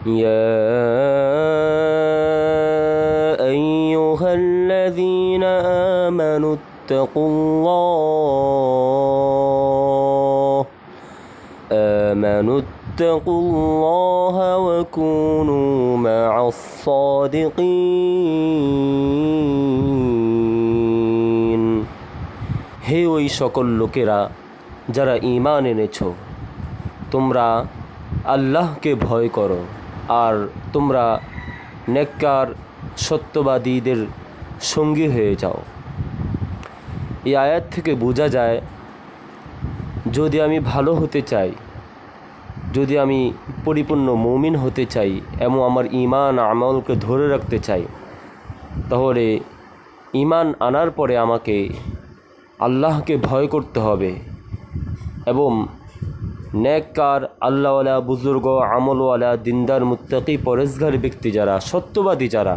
يا أيها الذين آمنوا اتقوا الله وكونوا مع الصادقين হে ওই সকল লোকেরা যারা ঈমান এনেছো, তোমরা আল্লাহকে ভয় করো আর তোমরা নেককার সত্যবাদীদের সঙ্গী হয়ে যাও। এই আয়াত থেকে বোঝা যায়, যদি আমি ভালো হতে চাই, যদি আমি পরিপূর্ণ মুমিন হতে চাই এবং আমার ঈমান আমলকে ধরে রাখতে চাই, তাহলে ঈমান আনার পরে আমাকে আল্লাহকে ভয় করতে হবে এবং নেককার আল্লাহওয়ালা বুজুর্গ আমলওয়ালা দিনদার মুত্তাকি পরেজগার ব্যক্তি যারা সত্যবাদী যারা,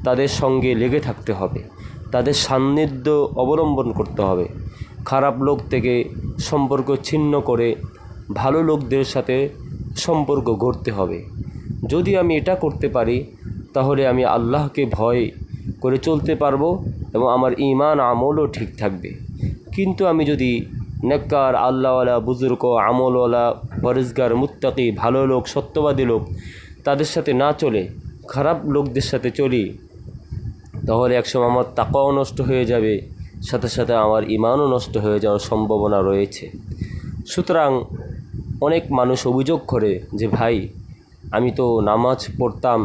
তাদের সঙ্গে লেগে থাকতে হবে, তাদের সান্নিধ্য অবলম্বন করতে হবে। খারাপ লোক থেকে সম্পর্ক ছিন্ন করে ভালো লোকদের সাথে সম্পর্ক গড়তে হবে। যদি আমি এটা করতে পারি, তাহলে আমি আল্লাহকে ভয় করে চলতে পারবো এবং আমার ঈমান আমলও ঠিক থাকবে। কিন্তু আমি যদি নেককার আল্লাহওয়ালা বুজুর্গ আমলওয়ালা পরেজগার মুত্তাকি ভালো লোক সত্যবাদী লোক তাদের সাথে না চলে খারাপ লোকদের সাথে চলি, তাহলে একসময় আমার তাকওয়াও নষ্ট হয়ে যাবে, সাথে সাথে আমার ঈমানও নষ্ট হয়ে যাওয়ার সম্ভাবনা রয়েছে। সুতরাং অনেক মানুষ অভিযোগ করে যে ভাই, আমি তো নামাজ পড়তাম,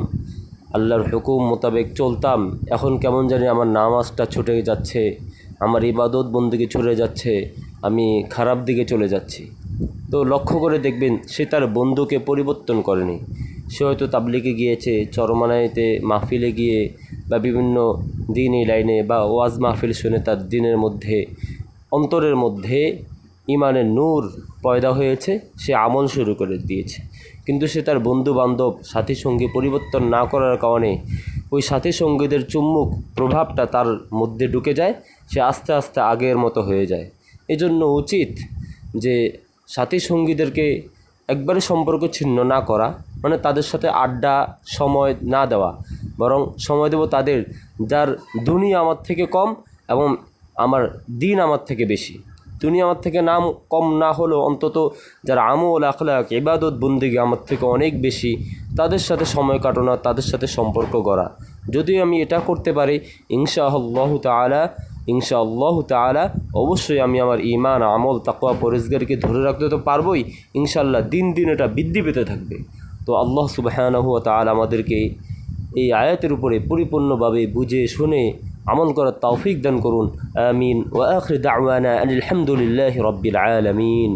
আল্লাহর হুকুম মোতাবেক চলতাম, এখন কেমন জানি আমার নামাজটা ছুটে যাচ্ছে, আমার ইবাদত বন্দেগী ছুটে যাচ্ছে, আমি খারাপ দিকে চলে যাচ্ছি। তো লক্ষ্য করে দেখবেন, সে তার বন্ধুকে পরিবর্তন করেনি। সে হয়তো তাবলিগে গিয়েছে, চরমানাইতে মাহফিলে গিয়ে বা বিভিন্ন দিনই লাইনে বা ওয়াজ মাহফিল শুনে তার দিনের মধ্যে অন্তরের মধ্যে ঈমানের নূর পয়দা হয়েছে, সে আমল শুরু করে দিয়েছে। কিন্তু সে তার বন্ধু বান্ধব সাথী সঙ্গী পরিবর্তন না করার কারণে ওই সাথী সঙ্গীদের চুম্বক প্রভাবটা তার মধ্যে ঢুকে যায়, সে আস্তে আস্তে আগের মতো হয়ে যায়। এজন্য উচিত যে সাথী সঙ্গীদেরকে একবারে সম্পর্ক ছিন্ন না করা, মানে তাদের সাথে আড্ডা সময় না দেওয়া, বরং সময় দেব তাদের যার দুনিয়া আমার থেকে কম এবং আমার দিন আমার থেকে বেশি। দুনিয়া আমার থেকে নাম কম না হলেও অন্তত যারা আমল আখলাক ইবাদত বন্দেগী আমার থেকে অনেক বেশি, তাদের সাথে সময় কাটানো, তাদের সাথে সম্পর্ক গড়া। যদি আমি এটা করতে পারি, ইনশাআল্লাহু তাআলা অবশ্যই আমি আমার ঈমান আমল তাকওয়া পরেজগারকে ধরে রাখতে তো পারবই, ইনশাআল্লাহ দিন দিন এটা বৃদ্ধি পেতে থাকবে। তো আল্লাহ সুবহানাহু ওয়া তাআলা আমাদেরকে এই আয়াতের উপরে পরিপূর্ণভাবে বুঝে শুনে আমল করার তৌফিক দান করুন। আমিন। ওয়া আখির দাওয়ানা আনিল হামদুলিল্লাহি রাব্বিল আলামিন।